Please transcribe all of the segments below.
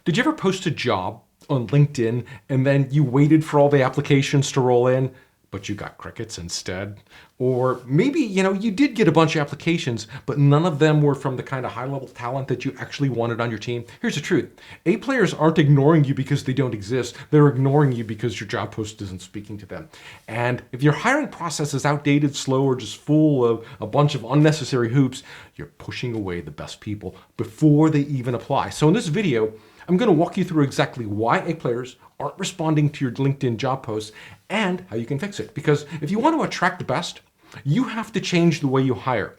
Did you ever post a job on LinkedIn and then you waited for all the applications to roll in, but you got crickets instead? Or maybe, you did get a bunch of applications, but none of them were from the kind of high-level talent that you actually wanted on your team. Here's the truth. A players aren't ignoring you because they don't exist. They're ignoring you because your job post isn't speaking to them. And if your hiring process is outdated, slow, or just full of a bunch of unnecessary hoops, you're pushing away the best people before they even apply. So in this video, I'm going to walk you through exactly why A players aren't responding to your LinkedIn job posts and how you can fix it. Because if you want to attract the best, you have to change the way you hire.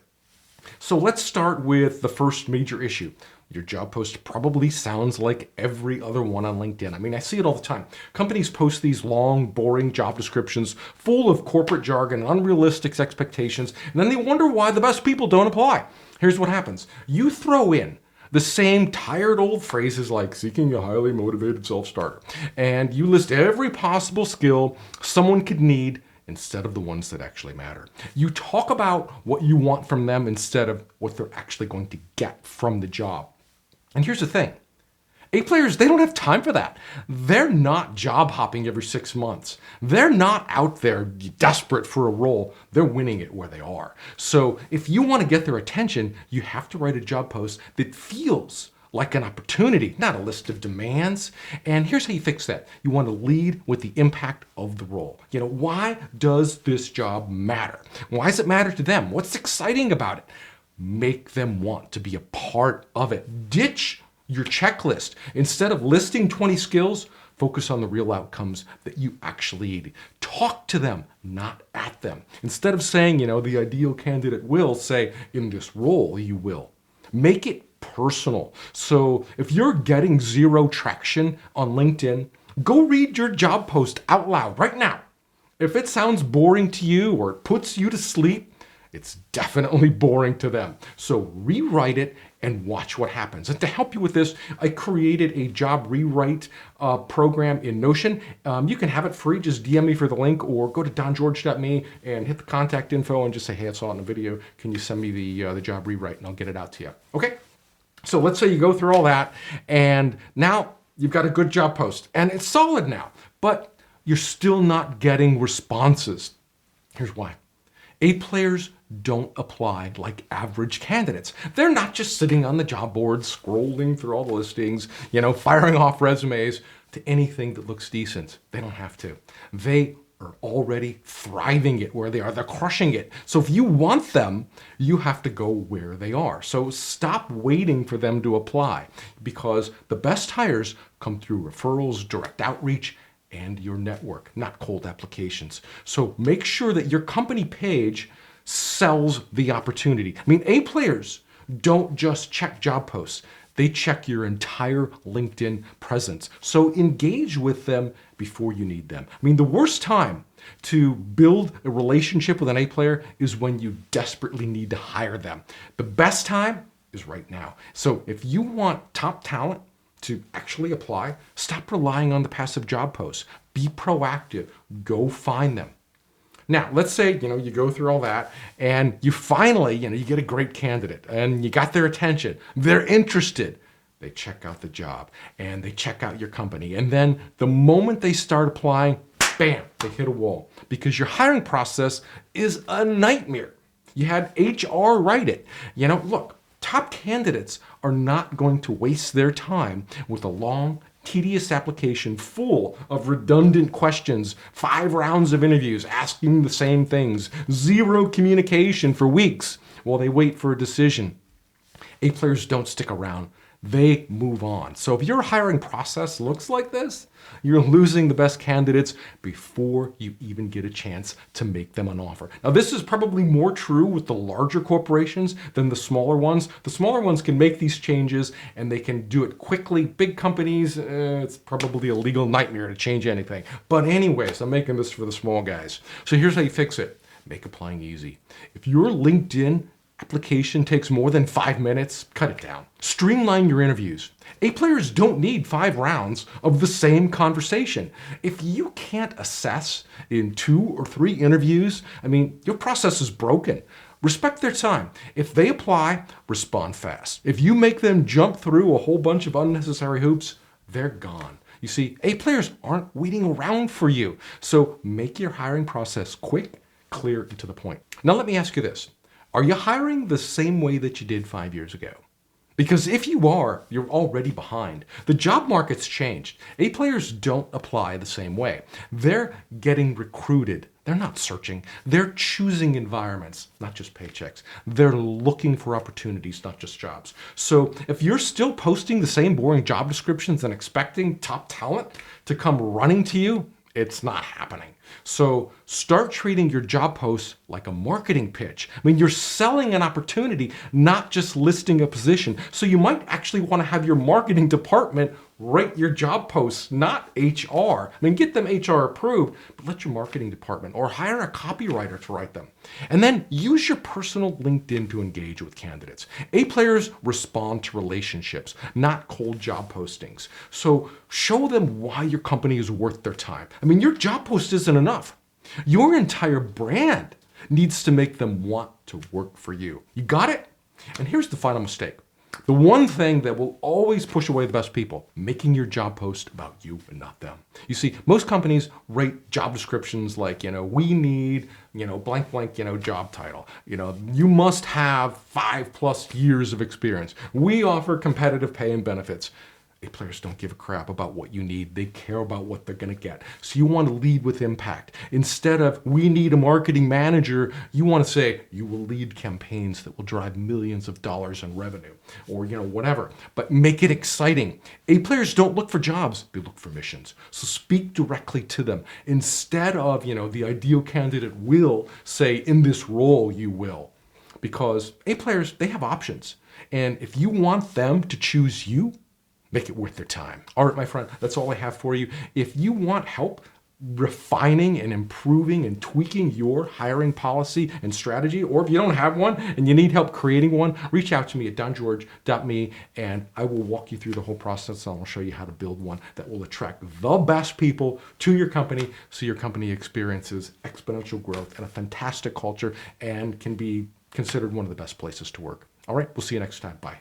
So let's start with the first major issue. Your job post probably sounds like every other one on LinkedIn. I mean, I see it all the time. Companies post these long, boring job descriptions full of corporate jargon, unrealistic expectations, and then they wonder why the best people don't apply. Here's what happens. You throw in the same tired old phrases like seeking a highly motivated self-starter, and you list every possible skill someone could need instead of the ones that actually matter. You talk about what you want from them instead of what they're actually going to get from the job. And here's the thing. A players, they don't have time for that. They're not job hopping every 6 months. They're not out there desperate for a role. They're winning it where they are. So if you want to get their attention, you have to write a job post that feels like an opportunity, not a list of demands. And here's how you fix that. You want to lead with the impact of the role. Why does this job matter? Why does it matter to them? What's exciting about it? Make them want to be a part of it. Ditch your checklist. Instead of listing 20 skills, focus on the real outcomes that you actually need. Talk to them, not at them. Instead of saying, the ideal candidate will, say, in this role, you will. Make it personal. So if you're getting zero traction on LinkedIn, go read your job post out loud right now. If it sounds boring to you or it puts you to sleep, it's definitely boring to them. So rewrite it and watch what happens. And to help you with this, I created a job rewrite program in Notion. You can have it free. Just DM me for the link or go to dongeorge.me and hit the contact info and just say, hey, I saw it in the video. Can you send me the job rewrite and I'll get it out to you. Okay? So let's say you go through all that and now you've got a good job post and it's solid now, but you're still not getting responses. Here's why. A players don't apply like average candidates. They're not just sitting on the job board, scrolling through all the listings, firing off resumes to anything that looks decent. They don't have to. They are already thriving it where they are. They're crushing it. So if you want them, you have to go where they are. So stop waiting for them to apply because the best hires come through referrals, direct outreach, and your network, not cold applications. So make sure that your company page sells the opportunity. I mean, A players don't just check job posts. They check your entire LinkedIn presence. So engage with them before you need them. I mean, the worst time to build a relationship with an A player is when you desperately need to hire them. The best time is right now. So if you want top talent to actually apply, stop relying on the passive job posts. Be proactive. Go find them. Now, let's say, you go through all that and you finally, you get a great candidate and you got their attention. They're interested. They check out the job and they check out your company. And then the moment they start applying, bam, they hit a wall because your hiring process is a nightmare. You had HR write it. Look, top candidates are not going to waste their time with a long, tedious application full of redundant questions, 5 rounds of interviews asking the same things, zero communication for weeks while they wait for a decision. A players don't stick around. They move on. So if your hiring process looks like this, you're losing the best candidates before you even get a chance to make them an offer. Now, this is probably more true with the larger corporations than the smaller ones. The smaller ones can make these changes and they can do it quickly. Big companies, it's probably a legal nightmare to change anything. But anyways, I'm making this for the small guys. So here's how you fix it. Make applying easy. If your LinkedIn application takes more than 5 minutes, cut it down. Streamline your interviews. A players don't need 5 rounds of the same conversation. If you can't assess in 2 or 3 interviews, your process is broken. Respect their time. If they apply, respond fast. If you make them jump through a whole bunch of unnecessary hoops, they're gone. You see, A players aren't waiting around for you. So make your hiring process quick, clear, and to the point. Now let me ask you this. Are you hiring the same way that you did 5 years ago? Because if you are, you're already behind. The job market's changed. A players don't apply the same way. They're getting recruited. They're not searching. They're choosing environments, not just paychecks. They're looking for opportunities, not just jobs. So if you're still posting the same boring job descriptions and expecting top talent to come running to you, it's not happening. So start treating your job posts like a marketing pitch. I mean, you're selling an opportunity, not just listing a position. So you might actually want to have your marketing department write your job posts, not HR. I mean, get them HR approved, but let your marketing department or hire a copywriter to write them. And then use your personal LinkedIn to engage with candidates. A players respond to relationships, not cold job postings. So show them why your company is worth their time. I mean, your job post isn't enough. Your entire brand needs to make them want to work for you. You got it? And here's the final mistake. The one thing that will always push away the best people, making your job post about you and not them. You see, most companies rate job descriptions like, we need, blank, blank, job title. You must have 5+ years of experience. We offer competitive pay and benefits. A players don't give a crap about what you need. They care about what they're going to get. So you want to lead with impact. Instead of, we need a marketing manager, you want to say, you will lead campaigns that will drive millions of dollars in revenue or, whatever. But make it exciting. A players don't look for jobs. They look for missions. So speak directly to them. Instead of, the ideal candidate will say, in this role, you will. Because A players, they have options. And if you want them to choose you, make it worth their time. All right, my friend, that's all I have for you. If you want help refining and improving and tweaking your hiring policy and strategy, or if you don't have one and you need help creating one, reach out to me at dongeorge.me and I will walk you through the whole process and I'll show you how to build one that will attract the best people to your company so your company experiences exponential growth and a fantastic culture and can be considered one of the best places to work. All right, we'll see you next time. Bye.